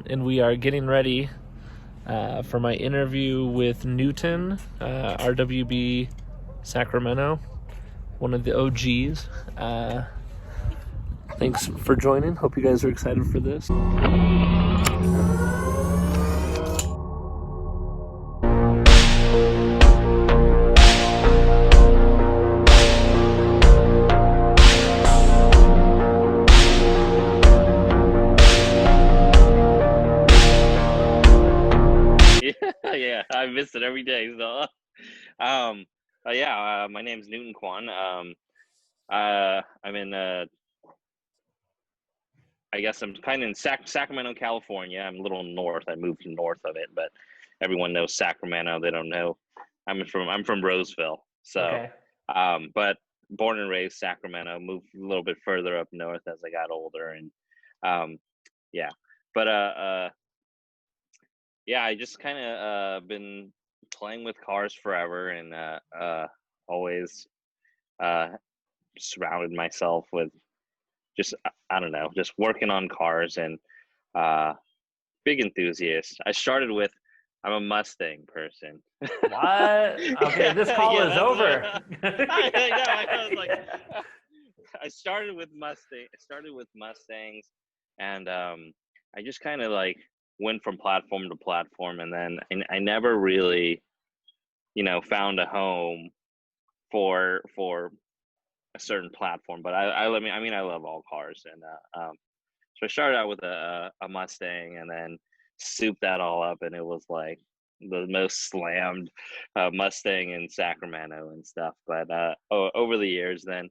and we are getting ready for my interview with Newton, RWB Sacramento, one of the OGs. Thanks for joining. Hope you guys are excited for this. Yeah, I miss it every day. So, my name's Newton Kwan. I'm in, I guess I'm kind of in Sacramento, California. I'm a little north. I moved north of it, but everyone knows Sacramento. They don't know. I'm from Roseville. So, Okay. but born and raised Sacramento. Moved a little bit further up north as I got older, and um, yeah. But yeah, I just kind of been playing with cars forever, and always uh, surrounded myself with just I don't know, just working on cars and uh, big enthusiast. I'm a Mustang person. What? Okay, this call Yeah, is that's what over. I know. I was like, I started with Mustang. I started with Mustangs, and I just kind of like went from platform to platform, and then I never really, found a home for a certain platform. But I love all cars, and so I started out with a Mustang, and then souped that all up, and it was like the most slammed Mustang in Sacramento and stuff. But over the years, then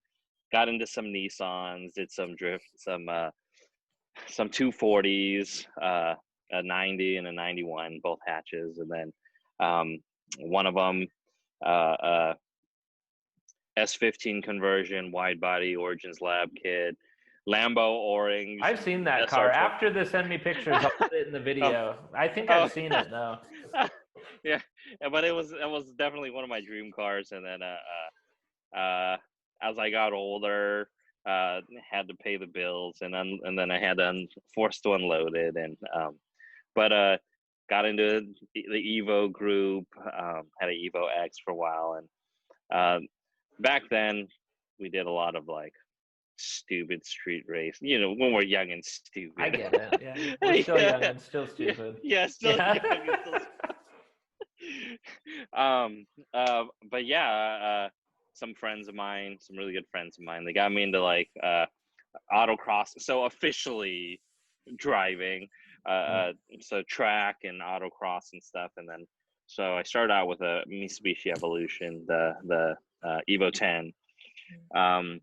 got into some Nissans, did some drift, some 240s, a 90 and a 91, both hatches, and then one of them, uh, S15 conversion, wide body, Origins Lab kit, Lambo Orange, I've seen that car. SR20. After they send me pictures, I'll put it in the Oh, video. I think I've oh, seen it though. yeah, yeah, but it was definitely one of my dream cars. And then as I got older, had to pay the bills, and then I had to forced to unload it, and but got into the Evo group, had an Evo X for a while, and back then we did a lot of like stupid street race, when we're young and I stupid. get it. Yeah, we're still young Yeah, and still yeah, stupid. yeah, still Yeah. young and still. um, but yeah, some friends of mine, some really good friends of mine, they got me into like autocross. So officially driving, Mm. so track and autocross and stuff, and then so I started out with a Mitsubishi Evolution, the Evo 10. Um,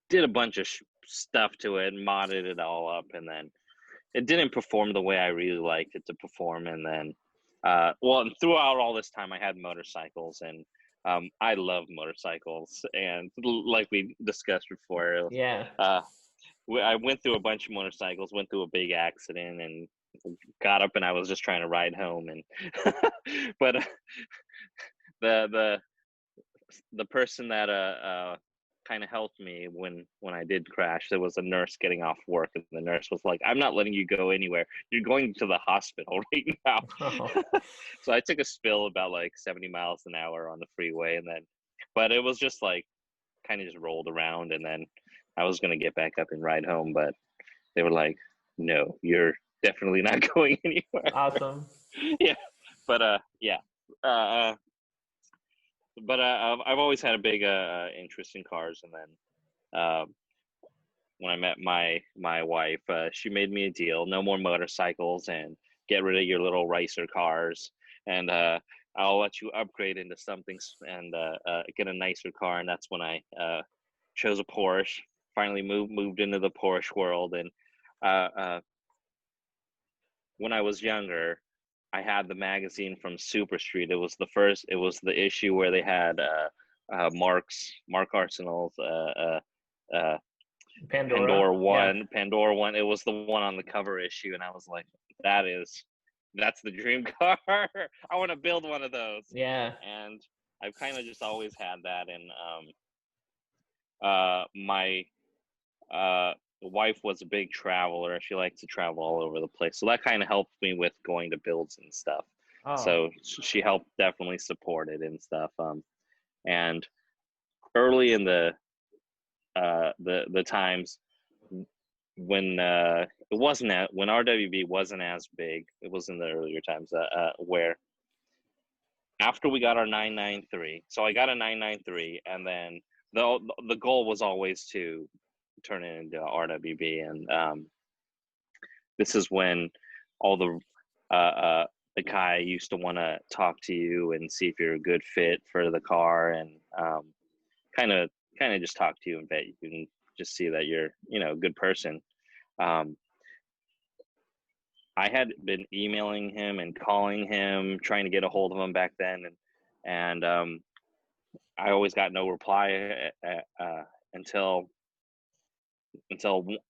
did a bunch of stuff to it, modded it all up, and then it didn't perform the way I really liked it to perform. And then, and throughout all this time, I had motorcycles, and I love motorcycles. And like we discussed before, Yeah. uh, I went through a bunch of motorcycles, went through a big accident, and got up, and I was just trying to ride home. And but the the the person that kind of helped me when I did crash, there was a nurse getting off work, and the nurse was like, "I'm not letting you go anywhere. You're going to the hospital right now." Oh. So I took a spill about like 70 miles an hour on the freeway, and then, but it was just like kind of just rolled around, and then I was gonna get back up and ride home, but they were like, "No, you're definitely not going anywhere." Awesome. Yeah, but yeah. Uh, but I've always had a big interest in cars, and then when I met my wife, she made me a deal: no more motorcycles, and get rid of your little racer cars, and I'll let you upgrade into something and get a nicer car. And that's when I chose a Porsche. Finally moved into the Porsche world, and uh, uh, when I was younger, I had the magazine from Super Street. It was the first. It was the issue where they had Mark Arsenal's uh, Pandora. Yeah. Pandora one. It was the one on the cover issue, and I was like, that's the dream car. I want to build one of those, Yeah. and I've kind of just always had that. And my uh, wife was a big traveler. She liked to travel all over the place, so that kind of helped me with going to builds and stuff. Oh, So she helped definitely support it and stuff. And early in the times when it wasn't when RWB wasn't as big, it was in the earlier times where after we got our 993, so I got a 993, and then the goal was always to turn it into RWB, and this is when all the guy used to want to talk to you and see if you're a good fit for the car, and kind of just talk to you and vet you and just see that you're a good person. I had been emailing him and calling him, trying to get a hold of him back then, and I always got no reply until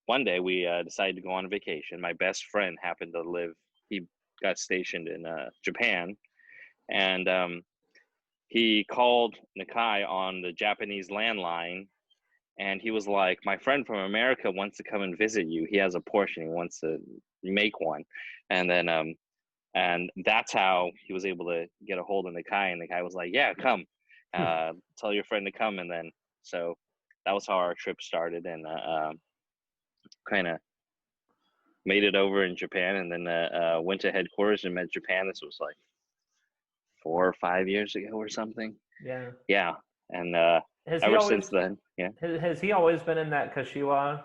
one day we decided to go on a vacation. My best friend happened to live; he got stationed in Japan, and he called Nakai on the Japanese landline, and he was like, "My friend from America wants to come and visit you. He has a Porsche and he wants to make one." And then and that's how he was able to get a hold of Nakai, and the guy was like, "Yeah, come. Tell your friend to come." And then so that was how our trip started, and kind of made it over in Japan, and then went to headquarters and met Japan. This was like 4 or 5 years ago or something. yeah. Yeah, and Has he ever always since then, yeah. has he always been in that Kashiwa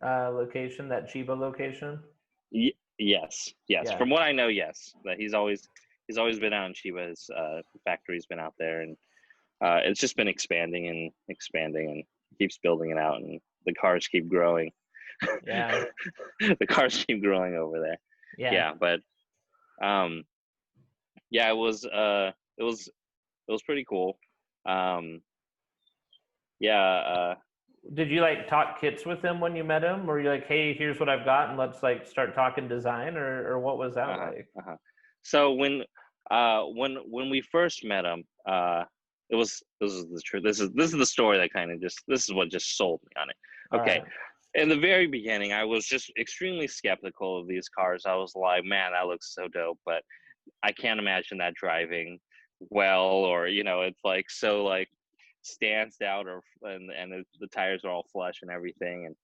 location, that Chiba location? Yes. Yeah. From what I know, yes. That he's always been out in Chiba. His factory's been out there, and it's just been expanding and keeps building it out, and the cars keep growing. Yeah. The cars keep growing over there. Yeah. Yeah, but yeah, it was pretty cool. Yeah. Did you like talk kits with him when you met him? Were you like, hey, here's what I've got and let's like start talking design, or what was that like? So when we first met him, this is the truth. This is the story that kind of this is what just sold me on it. Okay. Right. In the very beginning, I was just extremely skeptical of these cars. I was like, man, that looks so dope, but I can't imagine that driving well, or it's like so like stanced out, or and the tires are all flush and everything, and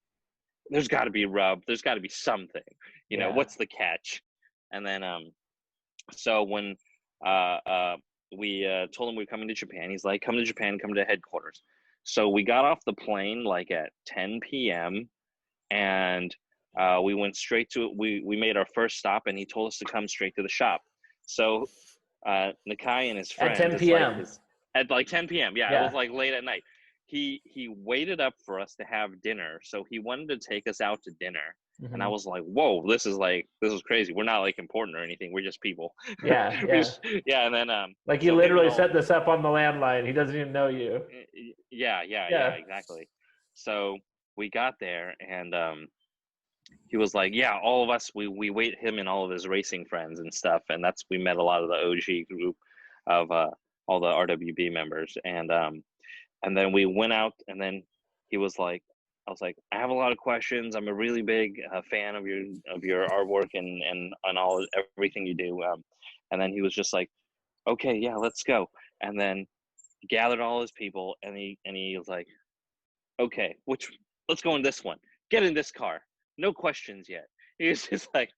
there's got to be rub, there's got to be something, Yeah. what's the catch? And then so when we told him we were coming to Japan, he's like, come to Japan, come to headquarters. So we got off the plane like at 10 p.m. and we went straight to we made our first stop, and he told us to come straight to the shop. So Nakai and his friends At 10 p.m. At like 10 p.m. Yeah, Yeah. it was like late at night. He waited up for us to have dinner, so he wanted to take us out to dinner. Mm-hmm. And I was like, whoa, this is crazy. We're not like important or anything. We're just people. Yeah. Yeah. And then like you literally set this up on the landline. He doesn't even know you. Yeah, exactly. So we got there, and he was like, yeah, all of us, we wait him and all of his racing friends and stuff, and we met a lot of the OG group of all the RWB members, and then we went out, and then he was like, I was like, I have a lot of questions. I'm a really big fan of your artwork and all everything you do. And then he was just like, okay, yeah, let's go. And then he gathered all his people, and he was like, okay, let's go in this one. Get in this car. No questions yet. He was just like,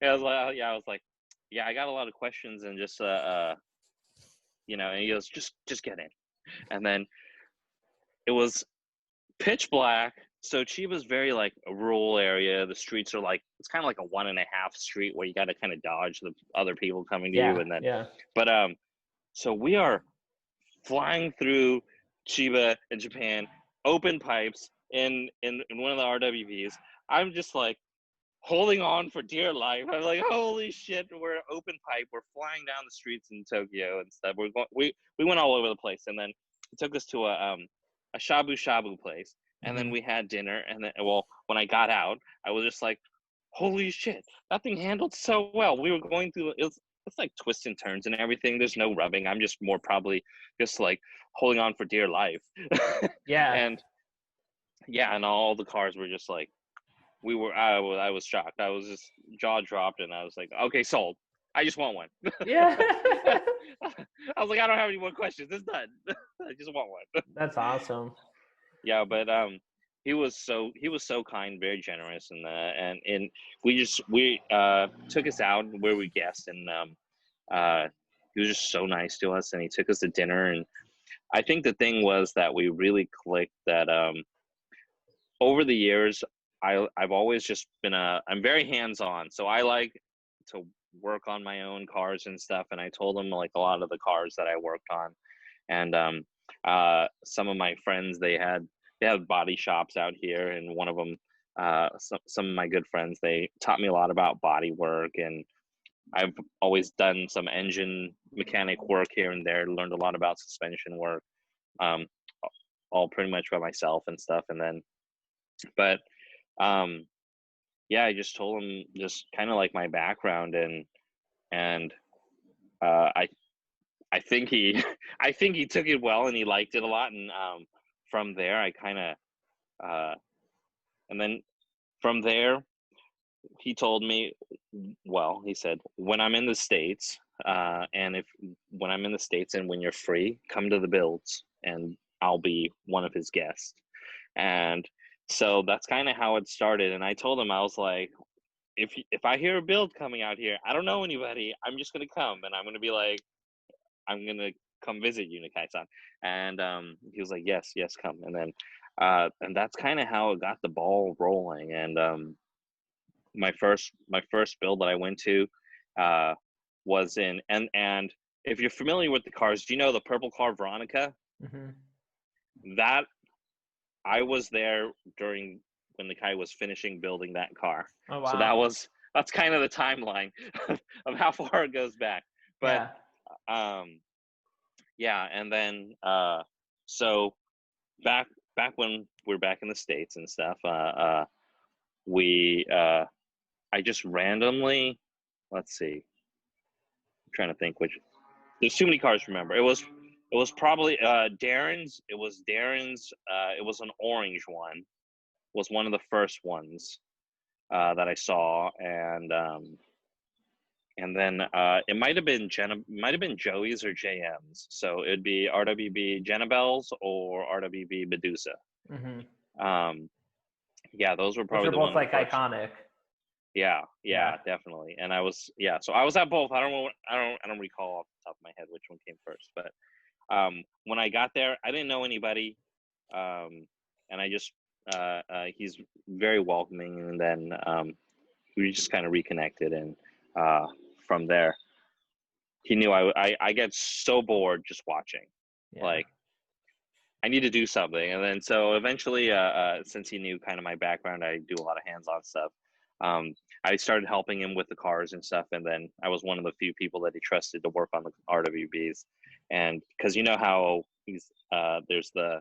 I was like, yeah, I got a lot of questions, and just and he goes, just get in. And then it was pitch black. So Chiba's very like a rural area. The streets are like, it's kind of like a 1.5 street where you got to kind of dodge the other people coming to you. And then, but so we are flying through Chiba in Japan, open pipes in one of the RWBs. I'm just like holding on for dear life. I'm like, holy shit, we're open pipe. We're flying down the streets in Tokyo and stuff. We went all over the place, and then it took us to a shabu shabu place, and then we had dinner. And then, when I got out, I was just like, holy shit, that thing handled so well. We were going through it's like twists and turns and everything. There's no rubbing. I'm just more probably just like holding on for dear life. Yeah. And yeah, and all the cars were just like, I was shocked. I was just jaw dropped, and I was like, okay, sold. I just want one. Yeah. I was like, I don't have any more questions. It's done. I just want one. That's awesome. Yeah, but he was so kind, very generous, and we took us out where we guessed, and he was just so nice to us, and he took us to dinner, and I think the thing was that we really clicked that over the years I've always just been I'm very hands on, so I like to work on my own cars and stuff, and I told him like a lot of the cars that I worked on, and some of my friends they have body shops out here, and one of them some of my good friends, they taught me a lot about body work, and I've always done some engine mechanic work here and there, learned a lot about suspension work, um, all pretty much by myself and stuff, and then but um yeah, I just told him just kind of like my background, and uh I I think he I think he took it well and he liked it a lot, and from there I kind of uh and then from there he told me, well, he said, when I'm in the States, and if when I'm in the States and when you're free, come to the builds and I'll be one of his guests. And so that's kind of how it started. And I told him, I was like, if I hear a build coming out here, I don't know anybody. I'm just gonna come, and I'm gonna be like, I'm gonna come visit you, Nakai-san. And he was like, yes, yes, come. And then and that's kind of how it got the ball rolling. And my first build that I went to uh, was in and if you're familiar with the cars, do you know the purple car Veronica? Hmm. That I was there during when the guy was finishing building that car. Oh, So wow. that's kind of the timeline of how far it goes back. But Yeah. um, yeah, and then so back back when we're back in the States and stuff, we I just randomly, let's see, I'm trying to think which. There's too many cars to remember. It was probably Darren's. It was Darren's. It was an orange one. Was one of the first ones that I saw, and then it might have been Joey's or JM's. So it'd be RWB Jenabelle's or RWB Medusa. Hmm. Um, yeah, those were Which probably are the both one of the like first. iconic. Yeah, Yeah. yeah, definitely. And so I was at both. I don't recall off the top of my head which one came first, but when I got there, I didn't know anybody, and I just he's very welcoming, and then we just kind of reconnected, and from there, he knew I get so bored just watching, Yeah. like I need to do something, and then so eventually, since he knew kind of my background, I do a lot of hands-on stuff. I started helping him with the cars and stuff, and then I was one of the few people that he trusted to work on the RWBs, and because you know how there's the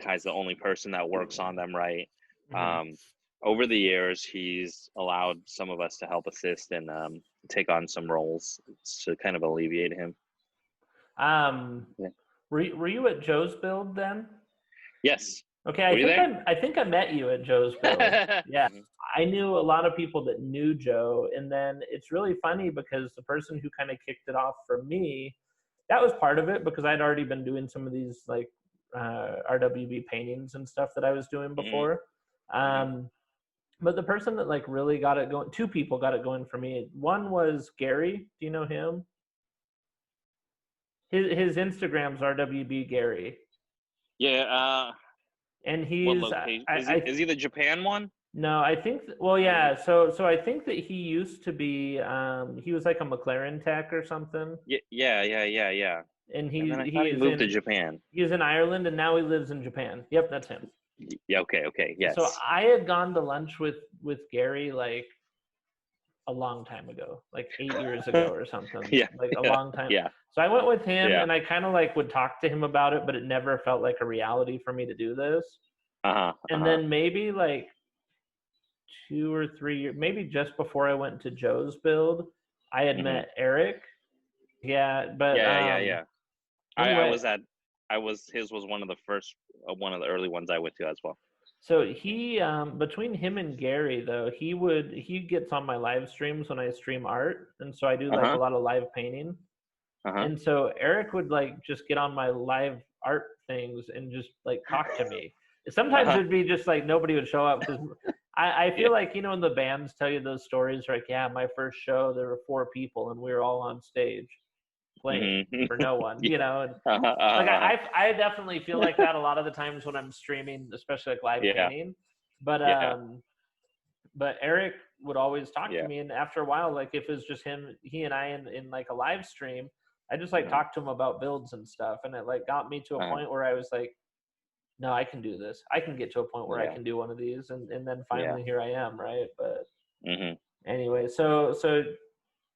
guy's the only person that works on them, right? Hmm. Um, over the years, he's allowed some of us to help assist and take on some roles to kind of alleviate him. Um, Yeah. were you at Joe's build then? Yes. Okay, Were you there? I think I met you at Joe's build. Yeah. Mhm. I knew a lot of people that knew Joe, and then it's really funny because the person who kind of kicked it off for me, that was part of it because I'd already been doing some of these like RWB paintings and stuff that I was doing Mhm. before. Mhm. But the person that like really got it going, two people got it going for me. One was Gary. Do you know him? His Instagram's RWB Gary, Yeah. and What he's location I is he the Japan one? no, I think well Or is yeah, it? so I think that he used to be he was like a McLaren tech or something, Yeah. Yeah. Yeah. Yeah. Yeah. and And then I thought he moved to Japan. he's in Ireland and now he lives in Japan. Yep, that's him. Yeah. Okay. Okay. So Yes. I had gone to lunch with Gary like a long time ago, like 8 years ago or something, Yeah. like a Yeah. long time. Yeah. So I went with him Yeah. and I kind of like would talk to him about it, but it never felt like a reality for me to do this. Uh huh. Uh And huh. then maybe like 2 or 3 years, maybe just before I went to Joe's build, I had Mhm. met Eric. Yeah, but Yeah. Yeah. Yeah. Yeah. I anyway, was at. his was one of the first, one of the early ones I went to as well. So he, between him and Gary though, he gets on my live streams when I stream art, and so I do like a Uh-huh. lot of live painting. Uh-huh. And so Eric would like just get on my live art things and just like talk to me. Sometimes Uh-huh. it'd be just like nobody would show up because I Yeah. feel like, you know, when the bands tell you those stories, like, yeah, my first show, there were 4 people and we were all on stage playing Mm-hmm. for no one, Yeah. you know? And like Uh-huh. I definitely feel like that a lot of the times when I'm streaming, especially like live Yeah. painting. But Yeah. but Eric would always talk to Yeah. me, and after a while, like if it was just he and I in like a live stream, I just like Uh-huh. talked to him about builds and stuff, and it like got me to a Uh-huh. point where I was like, no, I can do this. I can get to a point where I Yeah. can do one of these, and then Yeah. finally here I am, right? But Mm-hmm. anyway, so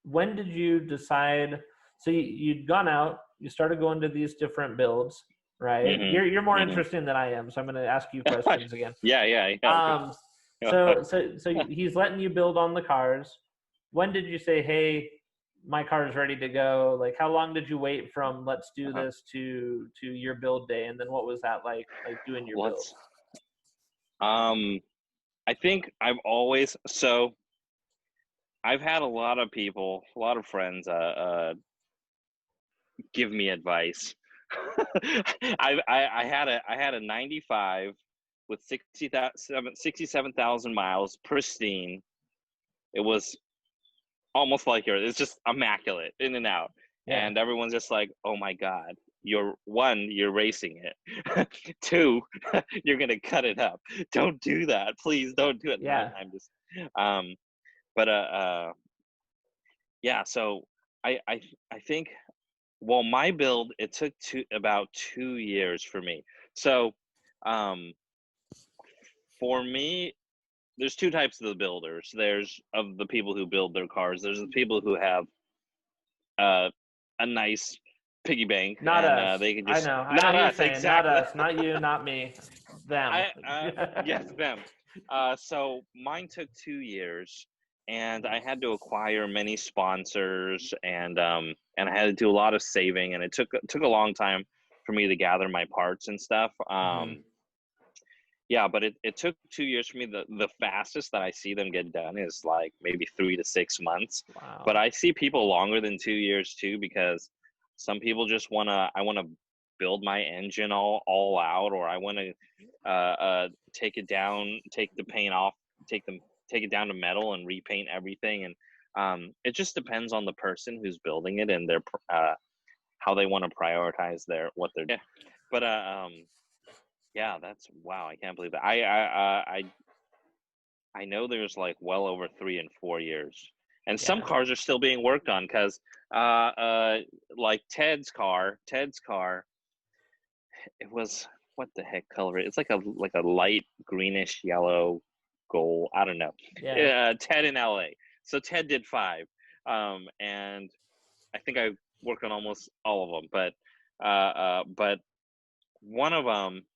when did you decide? So you'd gone out, you started going to these different builds, right? Mm-hmm. You're more Mm-hmm. interesting than I am, so I'm going to ask you questions again. Yeah. Yeah. Um, Yeah. so he's letting you build on the cars. When did you say, "Hey, my car is ready to go"? Like, how long did you wait from "Let's do Uh-huh. this" to your build day, and then what was that like doing your build? Let's. I think I've had a lot of people, a lot of friends, give me advice. I had a 95 with 67,000 miles, pristine. It was almost like it's just immaculate in and out. Yeah. And everyone's just like, oh my God, you're racing it. 2, you're going to cut it up. Don't do that. Please don't do it. Yeah. I'm just, but, yeah, so I think, well, my build, it took about 2 years for me. So, for me, there's 2 types of the builders. There's of the people who build their cars. There's the people who have a nice piggy bank, Not and us. they can I just know. I know not what you're us saying. Not exactly. us. Not you. Not me. Them. Yes, them. So mine took 2 years, and I had to acquire many sponsors, and I had to do a lot of saving, and it took a long time for me to gather my parts and stuff. Yeah, but it took 2 years for me. The fastest that I see them get done is like maybe 3 to 6 months. Wow. But I see people longer than 2 years too, because some people just I want to build my engine all out, or I want to take it down, take the paint off, take it down to metal and repaint everything. And it just depends on the person who's building it and their how they want to prioritize what they're doing. But yeah, that's wow. I can't believe that. I know there's like well over 3 and 4 years, and some cars are still being worked on, because like Ted's car, it was, what the heck color? It's like a light greenish yellow gold. I don't know. Yeah. Ted in LA. So Ted did 5, and I think I worked on almost all of them, but one of them,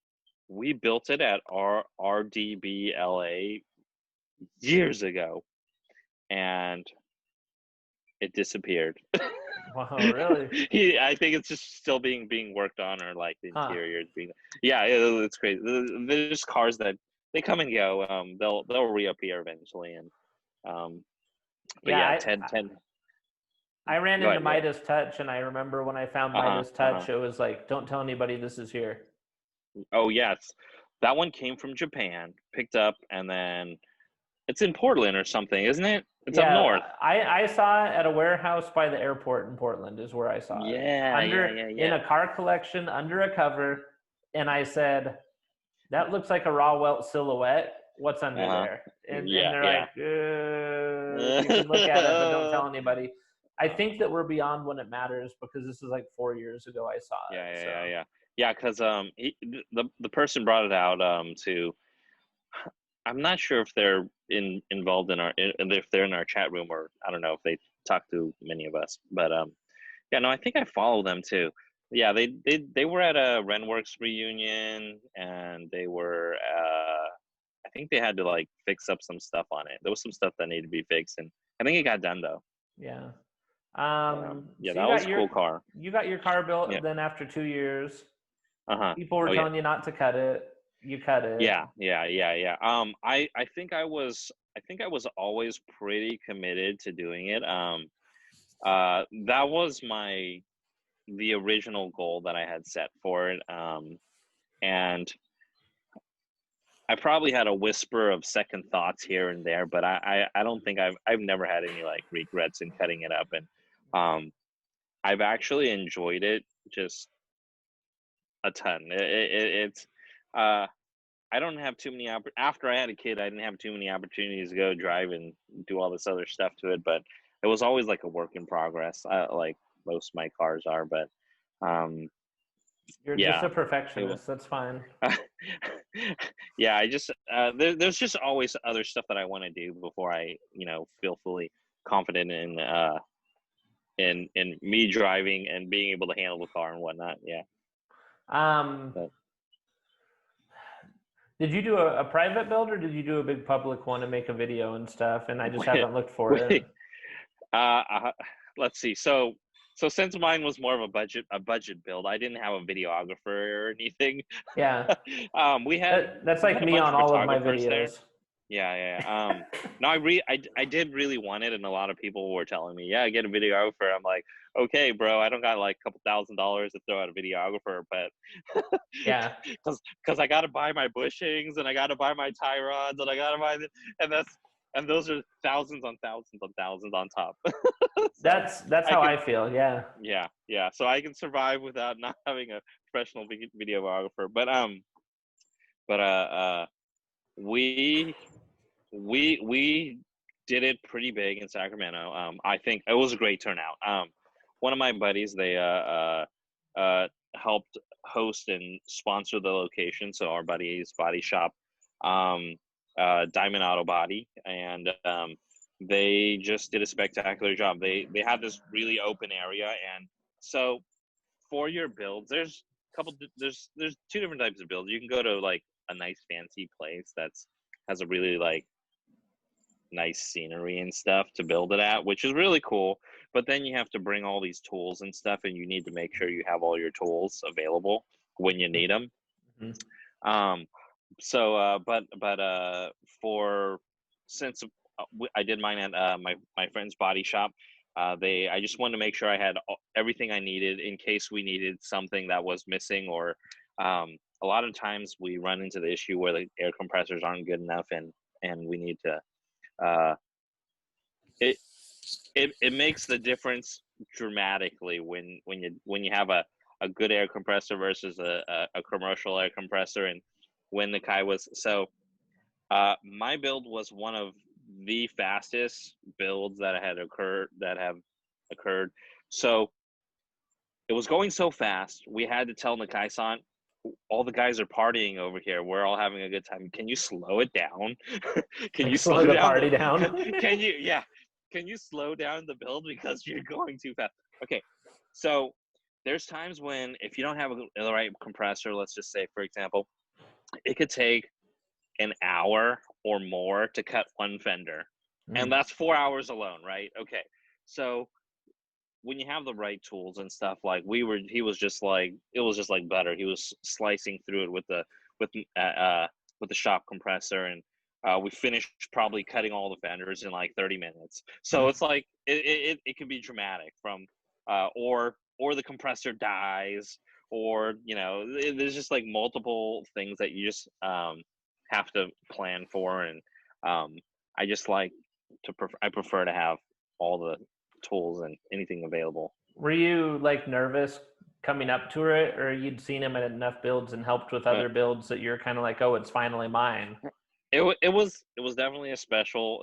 we built it at RWB LA years ago, and it disappeared. Wow, really? I think it's just still being worked on, or like the interior is being. Yeah, it's crazy. There's cars that they come and go. They'll reappear eventually, and but yeah, Ted. I ran Go into ahead, Midas Touch, and I remember when I found Midas Touch, it was like, don't tell anybody this is here. Oh yes, that one came from Japan, picked up, and then it's in Portland or something, isn't it? It's up north. I saw it at a warehouse by the airport in Portland is where I saw it. Yeah. In a car collection under a cover, and I said, that looks like a Rauh-Welt silhouette. What's under there? And they're like, you can look at it, but don't tell anybody. I think that we're beyond when it matters, because this is like 4 years ago I saw it. Yeah, because the person brought it out to. I'm not sure if they're involved if they're in our chat room, or I don't know if they talk to many of us, but yeah, no, I think I follow them too. Yeah, they were at a Renworks reunion, and they were I think they had to like fix up some stuff on it. There was some stuff that needed to be fixed, and I think it got done though. Yeah. Yeah, So that was a cool car. You got your car built then after 2 years. People were telling you not to cut it. You cut it. Yeah. I think I was always pretty committed to doing it. That was the original goal that I had set for it. And I probably had a whisper of second thoughts here and there, but I don't think I've never had any like regrets in cutting it up, and I've actually enjoyed it just a ton. It's I don't have too many after I had a kid, I didn't have too many opportunities to go drive and do all this other stuff to it, but it was always like a work in progress, like most of my cars are. But you're just a perfectionist. That's fine. Yeah, I just there's just always other stuff that I want to do before I feel fully confident in me driving and being able to handle the car and whatnot. But, did you do a private build, or did you do a big public one and make a video and stuff? And I just haven't looked for it. Let's see. So since mine was more of a budget build, I didn't have a videographer or anything. Yeah. We had that's like me on all of my videos. There. Yeah. No, I did really want it, and a lot of people were telling me, yeah, get a videographer. I'm like, okay, bro, I don't got like a couple $1,000s to throw at a videographer, but yeah, because I got to buy my bushings, and I got to buy my tie rods, and I got to buy and those are thousands on thousands on thousands on top. So that's how I feel. Yeah. Yeah. So I can survive without not having a professional videographer, but we did it pretty big in Sacramento. I think it was a great turnout. One of my buddies, they helped host and sponsor the location. So our buddy's body shop, Diamond Auto Body, and they just did a spectacular job. They had this really open area, and so for your builds, there's two different types of builds. You can go to like a nice fancy place that's has a really like nice scenery and stuff to build it at, which is really cool. But then you have to bring all these tools and stuff, and you need to make sure you have all your tools available when you need them. Mm-hmm. Since I did mine at my friend's body shop, I just wanted to make sure I had everything I needed in case we needed something that was missing, or a lot of times we run into the issue where the air compressors aren't good enough, and we need to it makes the difference dramatically when you have a good air compressor versus a commercial air compressor. And when the Nakai was my build was one of the fastest builds that have occurred. So it was going so fast, we had to tell Nakai-san, all the guys are partying over here. We're all having a good time. Can you slow it down? Can you slow the party down? Can you slow down the build because you're going too fast? Okay, so there's times when if you don't have the right compressor, let's just say, for example, it could take an hour or more to cut one fender, and that's 4 hours alone, right? Okay, so when you have the right tools and stuff, like it was just like butter. He was slicing through it with the shop compressor, and we finished probably cutting all the fenders in like 30 minutes. So it's like it can be dramatic from or the compressor dies, or there's just like multiple things that you just have to plan for, and I just like I prefer to have all the tools and anything available. Were you like nervous coming up to it, or you'd seen him at enough builds and helped with other builds that you're kind of like, oh, it's finally mine? It was definitely special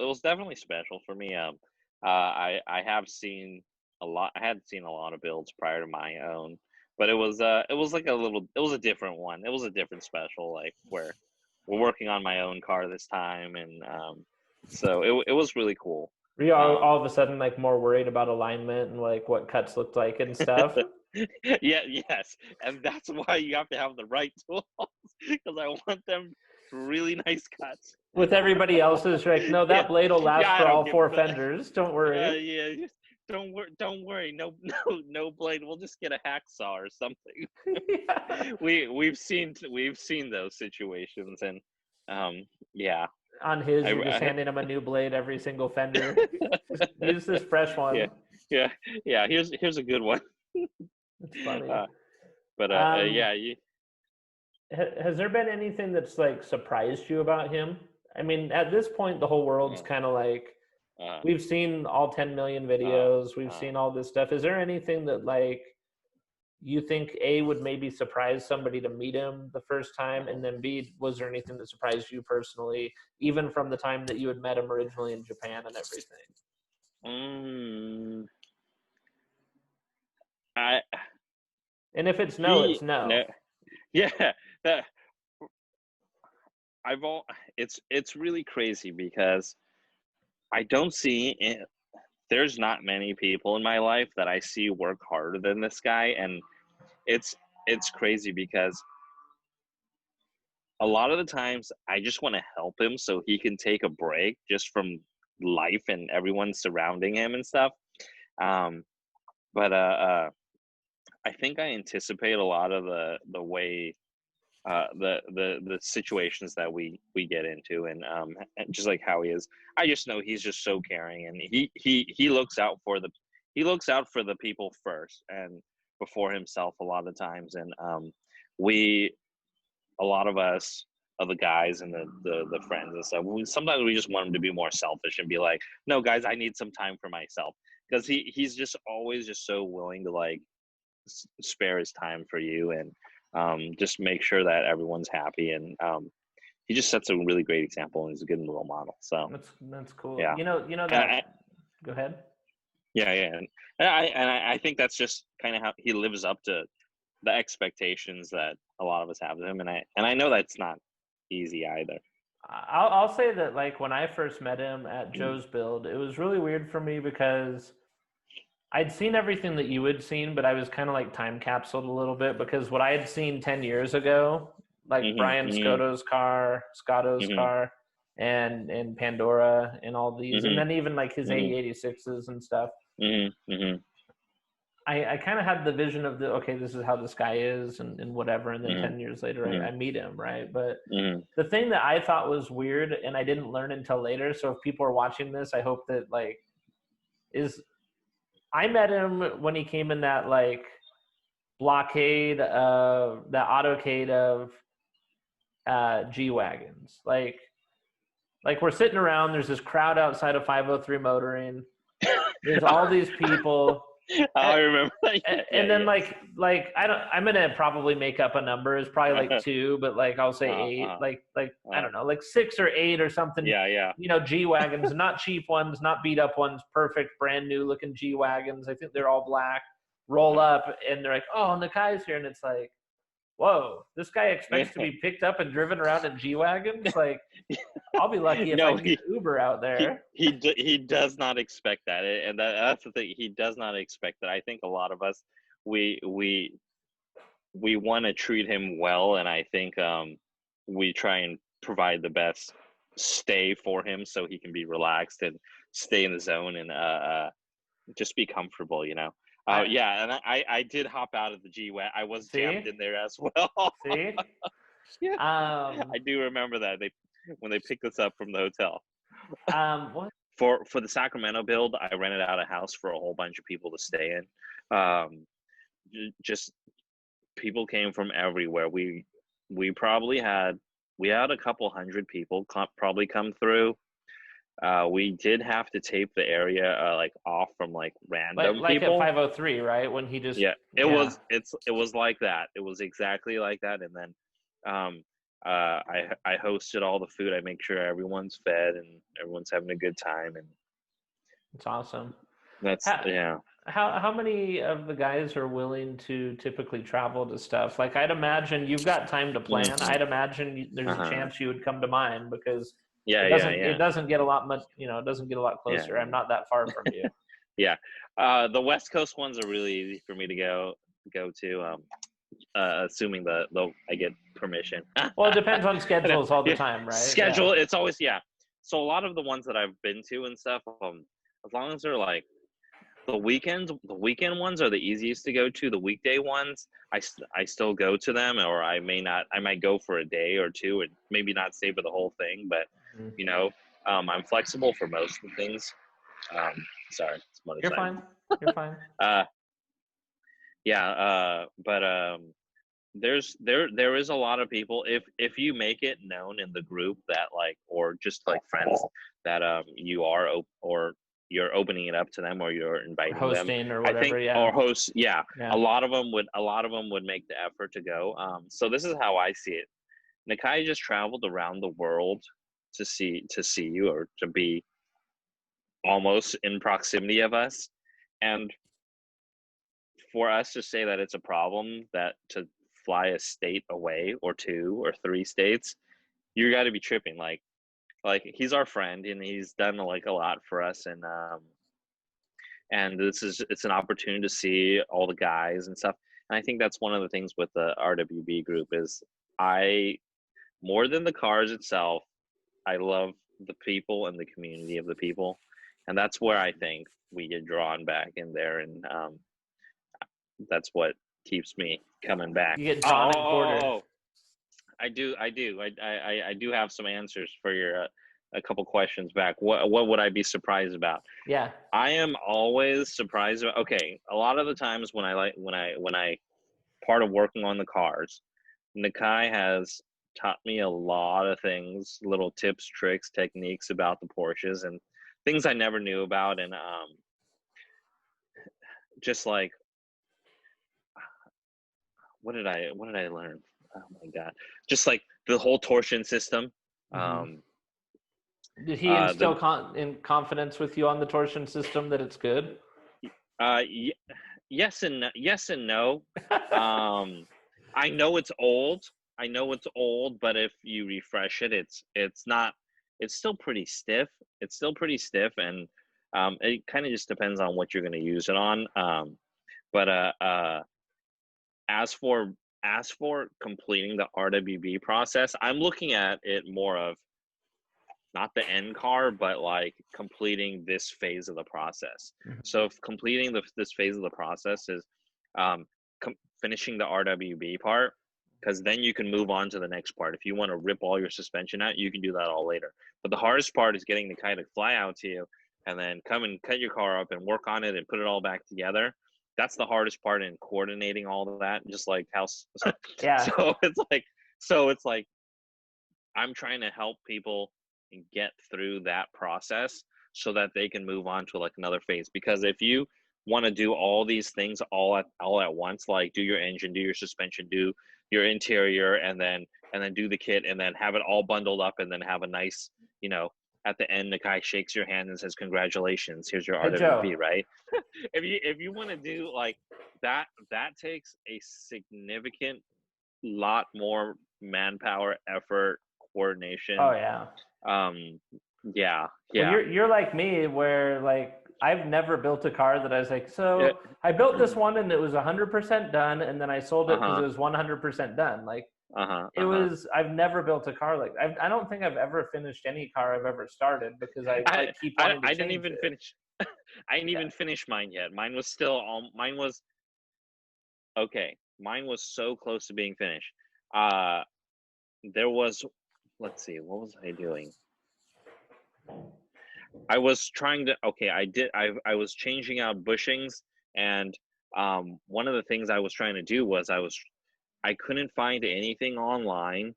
for me. I have seen a lot. I had seen a lot of builds prior to my own, but it was a different one. It was a different special, like where we're working on my own car this time, and so it was really cool. Were you all of a sudden like more worried about alignment and like what cuts looked like and stuff? Yes, and that's why you have to have the right tools, because I want them really nice cuts. With everybody else's, like, no, that blade will last for all 4 fenders. Don't worry. Yeah. don't worry, no blade. We'll just get a hacksaw or something. Yeah. We've seen those situations, and yeah. On his, you're just handing him a new blade every single fender. Just use this fresh Yeah, one. yeah. Here's a good one. It's funny. But yeah. Has there been anything that's like surprised you about him? I mean, at this point, the whole world's kind of like, we've seen all 10 million videos. We've seen all this stuff. Is there anything that like you think A, would maybe surprise somebody to meet him the first time, and then B, was there anything that surprised you personally, even from the time that you had met him originally in Japan and everything? And if it's no, it's no. Yeah, it's really crazy because I don't see it. There's not many people in my life that I see work harder than this guy, and it's crazy because a lot of the times I just want to help him so he can take a break just from life and everyone surrounding him and stuff. But I think I anticipate a lot of the way the situations that we get into, and just like how he is. I just know he's just so caring, and he looks out for the people first and before himself a lot of times. And a lot of us, of the guys and the friends and stuff, sometimes we just want him to be more selfish and be like, no guys, I need some time for myself, because he's just always just so willing to like spare his time for you, and just make sure that everyone's happy. And he just sets a really great example, and he's a good role model. So that's cool. Yeah. You know that. Go ahead. Yeah, and I think that's just kind of how he lives up to the expectations that a lot of us have of him, and I know that's not easy either. I'll say that, like, when I first met him at Joe's Build, it was really weird for me because I'd seen everything that you had seen, but I was kind of like time capsuled a little bit, because what I had seen 10 years ago, like Brian Scotto's car, and Pandora and all these, and then even like his 8086s and stuff. I kind of had the vision of okay, this is how this guy is, and whatever. And then 10 years later, I meet him, right? But the thing that I thought was weird, and I didn't learn until later, so if people are watching this, I hope that like I met him when he came in that like blockade, that autocade of G-Wagons. Like we're sitting around, there's this crowd outside of 503 Motoring. There's all these people. I remember that. And then like I'm gonna probably make up a number. It's probably like 2, but like I'll say 8. Like I don't know, like 6 or 8 or something. Yeah. You know, G-Wagons, not cheap ones, not beat up ones, perfect, brand new looking G-Wagons. I think they're all black. Roll up, and they're like, "Oh, Nakai's here," and it's like, whoa, this guy expects to be picked up and driven around in G-Wagons? Like, I'll be lucky if I can get Uber out there. He does not expect that, and that's the thing. He does not expect that. I think a lot of us, we want to treat him well, and I think we try and provide the best stay for him so he can be relaxed and stay in the zone and just be comfortable, you know. Yeah, and I did hop out of the G-Wagon. I was jammed in there as well. See? Yeah. I do remember that when they picked us up from the hotel. What? For the Sacramento build, I rented out a house for a whole bunch of people to stay in. Just people came from everywhere. We had a couple hundred people probably come through. We did have to tape the area like off from like random like people. Like at 503, right? When he just it was like that. It was exactly like that. And then I hosted all the food. I make sure everyone's fed and everyone's having a good time, and it's awesome. That's How many of the guys are willing to typically travel to stuff? Like, I'd imagine you've got time to plan. I'd imagine there's a chance you would come to mine, because it doesn't get a lot much, you know, it doesn't get a lot closer. I'm not that far from you. The West Coast ones are really easy for me to go to, assuming that I get permission. Well, it depends on schedules all the time, right? Schedule, it's always So a lot of the ones that I've been to and stuff, as long as they're like the weekend ones are the easiest to go to. The weekday ones, I still go to them, or I might go for a day or two and maybe not stay for the whole thing, but you know, I'm flexible for most of the things. Sorry, it's You're fine. You're fine. But there is a lot of people, if you make it known in the group that, like, or just like friends, that you are or you're opening it up to them, or you're inviting hosting them, or whatever, I think, yeah. or host, yeah. Yeah. A lot of them would make the effort to go. So this is how I see it. Nakai just traveled around the world to see you, or to be almost in proximity of us, and for us to say that it's a problem that to fly a state away, or 2 or 3 states, you got to be tripping. Like he's our friend, and he's done like a lot for us, and it's an opportunity to see all the guys and stuff. And I think that's one of the things with the RWB group is, more than the cars itself, I love the people and the community of the people, and that's where I think we get drawn back in there, and that's what keeps me coming back. You get drawn and quartered. I do have some answers for your a couple questions back. What would I be surprised about? Yeah. I am always surprised about, okay, a lot of the times when I part of working on the cars, Nakai has taught me a lot of things, little tips, tricks, techniques about the Porsches, and things I never knew about, and just like, what did I learn? Oh my god! Just like the whole torsion system. Did he instill confidence with you on the torsion system that it's good? Yes and no. I know it's old. But if you refresh it, it's not. It's still pretty stiff. And it kind of just depends on what you're going to use it on. But as for completing the RWB process, I'm looking at it more of not the end car, but like completing this phase of the process. So if completing this phase of the process is finishing the RWB part, because then you can move on to the next part. If you want to rip all your suspension out, you can do that all later. But the hardest part is getting the kind of fly out to you, and then come and cut your car up and work on it and put it all back together. That's the hardest part in coordinating all of that. Just like how, yeah. So it's like I'm trying to help people get through that process so that they can move on to like another phase. Because if you want to do all these things all at once, like do your engine, do your suspension, do your interior, and then do the kit, and then have it all bundled up, and then have a nice, at the end, the guy shakes your hand and says, "Congratulations, here's your RWB," right? If you want to do like that, that takes a significant lot more manpower, effort, coordination. Oh yeah. Yeah. Well, you're like me, where like I've never built a car that I was like, so I built this one and it was 100% done, and then I sold it because it was 100% done. Like it was. I've never built a car like I don't think I've ever finished any car I've ever started, because I keep wanting to change didn't even finish. I didn't even finish mine yet. Mine was still mine was okay. Mine was so close to being finished. There was, let's see, what was I doing? I was trying to, I was changing out bushings, and one of the things I was trying to do was I couldn't find anything online,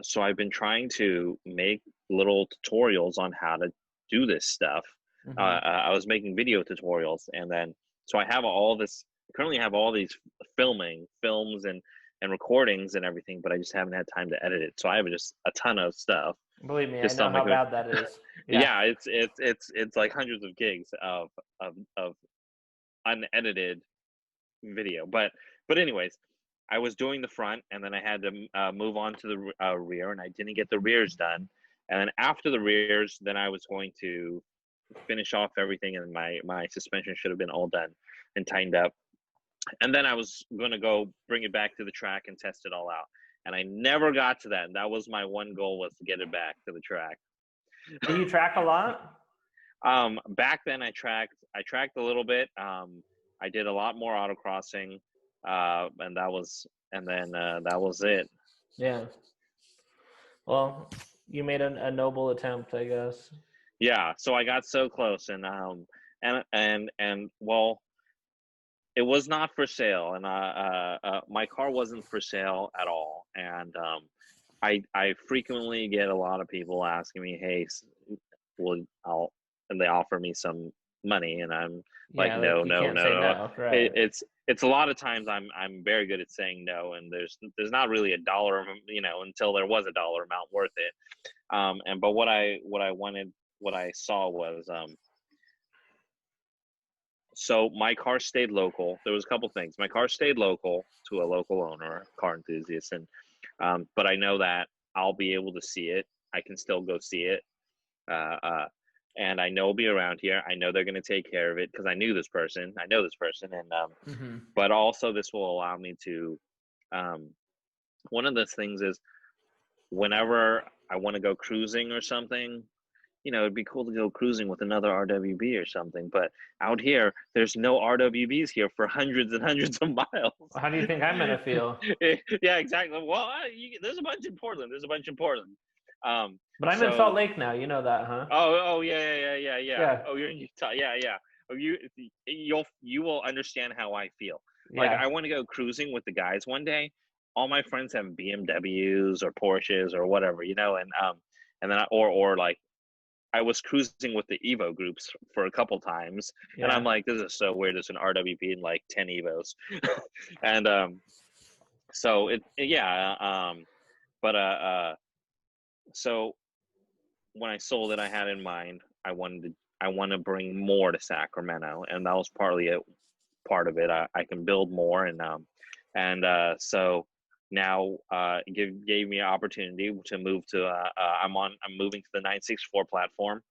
so I've been trying to make little tutorials on how to do this stuff. I was making video tutorials, and then so I currently have all these films and recordings and everything, but I just haven't had time to edit it. So I have just a ton of stuff. Believe me, I know how bad that is. Yeah, it's like hundreds of gigs of unedited video. But anyways, I was doing the front, and then I had to move on to the rear, and I didn't get the rears done. And then after the rears, then I was going to finish off everything, and my suspension should have been all done and tightened up. And then I was going to go bring it back to the track and test it all out. And I never got to that. And that was my one goal, was to get it back to the track. Do you track a lot? Back then I tracked a little bit. I did a lot more autocrossing, and that was it. Yeah. Well, you made a noble attempt, I guess. Yeah, so I got so close, and well, it was not for sale, and my car wasn't for sale at all, and I frequently get a lot of people asking me, "Hey, and they offer me some money, and I'm like, Yeah, no, like you no, can't say no. no, right? It's a lot of times I'm very good at saying no, and there's not really a dollar, until there was a dollar amount worth it. But what I wanted, what I saw was so my car stayed local. There was a couple things. My car stayed local to a local owner, car enthusiast, and but I know that I'll be able to see it. I can still go see it, and I know it'll be around here. I know they're going to take care of it because I know this person, and but also this will allow me to. One of the things is whenever I want to go cruising or something, it'd be cool to go cruising with another RWB or something. But out here, there's no RWBs here for hundreds and hundreds of miles. How do you think I'm gonna feel? Yeah, exactly. Well, there's a bunch in Portland. But I'm in Salt Lake now. You know that, huh? Oh, yeah. Yeah. Oh, you're in Utah. Yeah. Oh, you will understand how I feel. Yeah. Like I want to go cruising with the guys one day. All my friends have BMWs or Porsches or whatever, and then or like I was cruising with the Evo groups for a couple times, and I'm like, this is so weird. There's an RWB and like 10 Evos, and so so when I sold it, I had in mind I want to bring more to Sacramento, and that was partly part of it. I can build more, and so now gave me an opportunity to move to I'm moving to the 964 platform,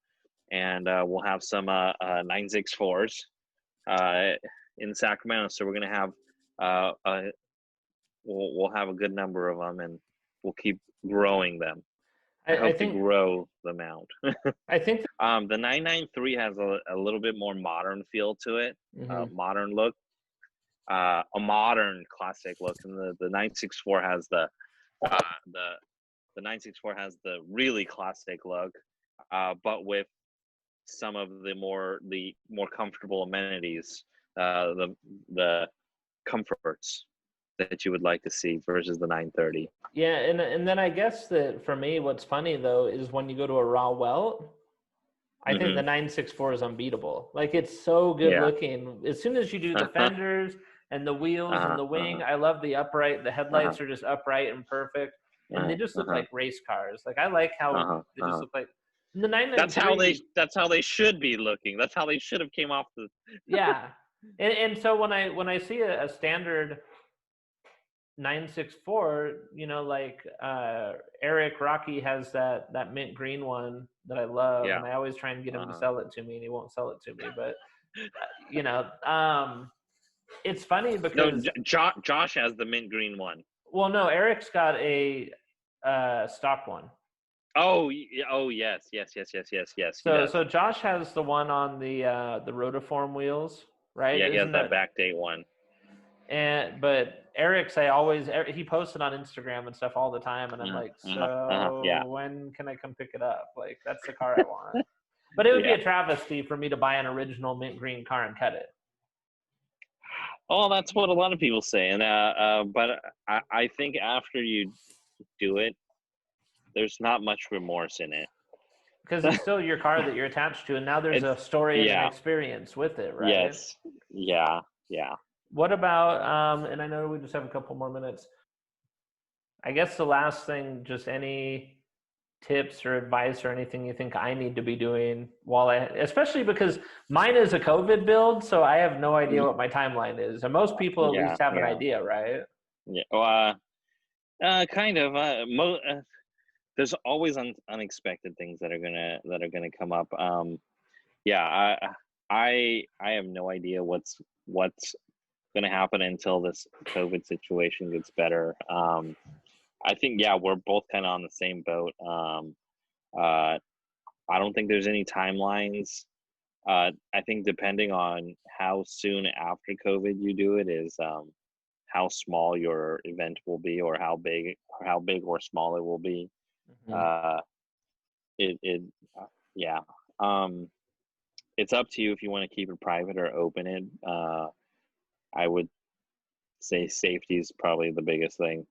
and we'll have some 964s in Sacramento. So we're gonna have we'll have a good number of them, and we'll keep growing them. I hope to grow them out. I think the 993 has a little bit more modern feel to it, modern look, a modern classic look, and the 964 has the 964 has the really classic look, but with some of the more comfortable amenities, the comforts that you would like to see versus the 930. Yeah, and then I guess that for me, what's funny though is when you go to a Rauh-Welt, I think the 964 is unbeatable. Like it's so good looking. As soon as you do the fenders and the wheels and the wing, I love the upright. The headlights are just upright and perfect, and they just look like race cars. Like I like how they just look like the 993. That's how they should be looking. That's how they should have came off the. Yeah, and so when I see a standard 964, like Eric Rocky has that mint green one that I love, and I always try and get him to sell it to me, and he won't sell it to me. But it's funny because Josh has the mint green one. Well, no, Eric's got a stock one. Oh yes. So Josh has the one on the rotiform wheels, right? Yeah, he has that backdate one. But Eric's, he posted on Instagram and stuff all the time, and I'm like, when can I come pick it up? Like, that's the car I want. But it would be a travesty for me to buy an original mint green car and cut it. Oh, that's what a lot of people say, and but I think after you do it, there's not much remorse in it. Because it's still your car that you're attached to, and now there's a story and an experience with it, right? Yes. Yeah. What about, and I know we just have a couple more minutes. I guess the last thing, just any tips or advice or anything you think I need to be doing especially because mine is a COVID build, so I have no idea what my timeline is. And most people at least have an idea, right? Yeah. Well, kind of. There's always unexpected things that are gonna come up. I have no idea what's going to happen until this COVID situation gets better. I think we're both kind of on the same boat. I don't think there's any timelines I think depending on how soon after COVID you do it is how small your event will be, or how big or small it will be. Mhm. Uh, it yeah. Um, it's up to you if you want to keep it private or open it. I would say safety is probably the biggest thing.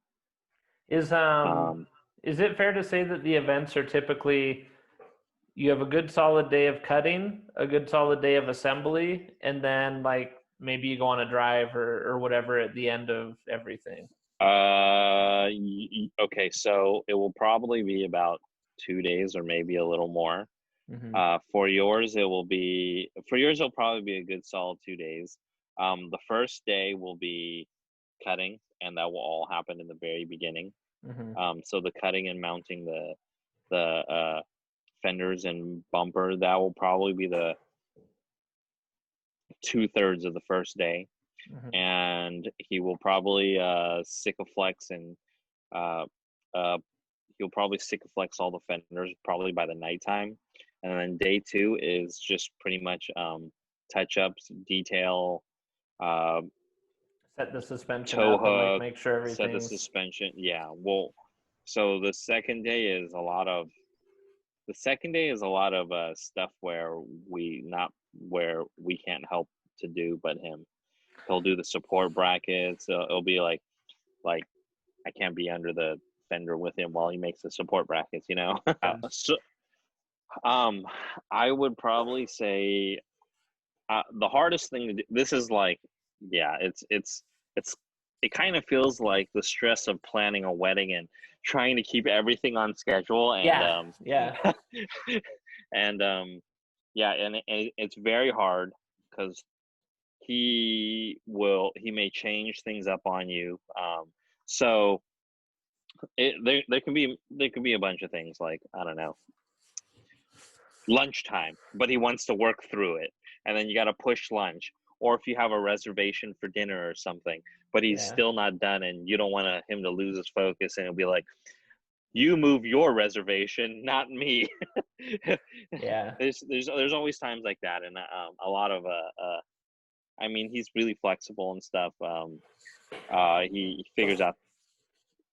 Is Um, is it fair to say that the events are typically you have a good solid day of cutting, a good solid day of assembly, and then like maybe you go on a drive or whatever at the end of everything? okay, so it will probably be about 2 days or maybe a little more. Mm-hmm. For yours it'll probably be a good solid 2 days. The first day will be cutting, and that will all happen in the very beginning. Mm-hmm. So the cutting and mounting the fenders and bumper, that will probably be the 2/3 of the first day. Mm-hmm. And he will probably Sikaflex and uh, uh, he'll probably Sikaflex all the fenders probably by the nighttime. And then day 2 is just pretty much touch ups, detail, uh, Set the suspension tow up and like hook, make sure set the everything's suspension. Yeah, well, so the second day is a lot of stuff where we can't help to do, but him. He'll do the support brackets. It'll be like I can't be under the fender with him while he makes the support brackets, you know. So, um, I would probably say the hardest thing to do. This is like, yeah, it's it kind of feels like the stress of planning a wedding and trying to keep everything on schedule, and yeah, yeah. and yeah, and it's very hard because he may change things up on you. So there can be a bunch of things, like, I don't know, lunchtime, but he wants to work through it, and then you got to push lunch. Or if you have a reservation for dinner or something, but he's Yeah. still not done, and you don't want him to lose his focus, and it'll be like, you move your reservation, not me. Yeah. There's always times like that, and a lot of I mean, he's really flexible and stuff. He figures out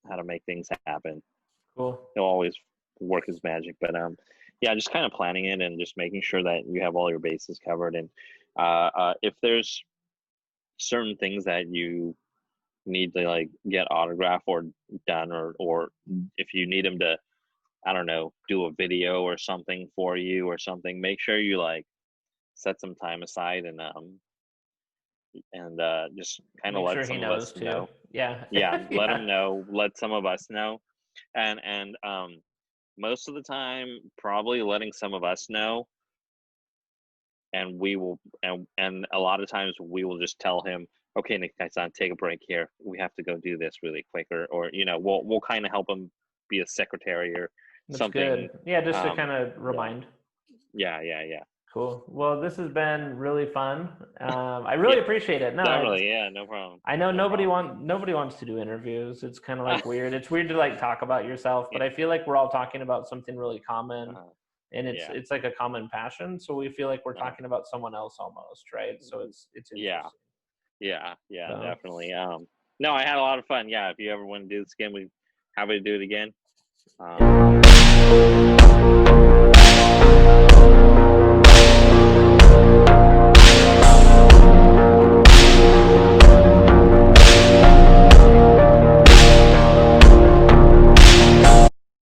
how to make things happen. Cool. He'll always work his magic, but yeah, just kind of planning it and just making sure that you have all your bases covered. And if there's certain things that you need to like get autograph or done, or if you need him to, I don't know, do a video or something for you or something, make sure you like set some time aside and just kind of Make let sure he some of us knows too. know. Yeah. Yeah, let Yeah. him know, let some of us know. And most of the time probably letting some of us know, and we will, and a lot of times we will just tell him, okay, Nick-san, take a break here, we have to go do this really quick, or you know, we'll kind of help him be a secretary or That's something. good. Yeah, just to kind of Yeah, remind. yeah. Cool. Well, this has been really fun. I Yeah, really appreciate it. No, definitely. Yeah, no problem. I know No problem. nobody wants to do interviews. It's kind of like weird. It's weird to like talk about yourself, but Yeah. I feel like we're all talking about something really common, uh and it's Yeah. it's like a common passion. So we feel like we're uh talking about someone else almost, right? So it's Yeah. interesting. Yeah, So definitely. No, I had a lot of fun. Yeah, if you ever want to do this again, we happy to do it again. yeah.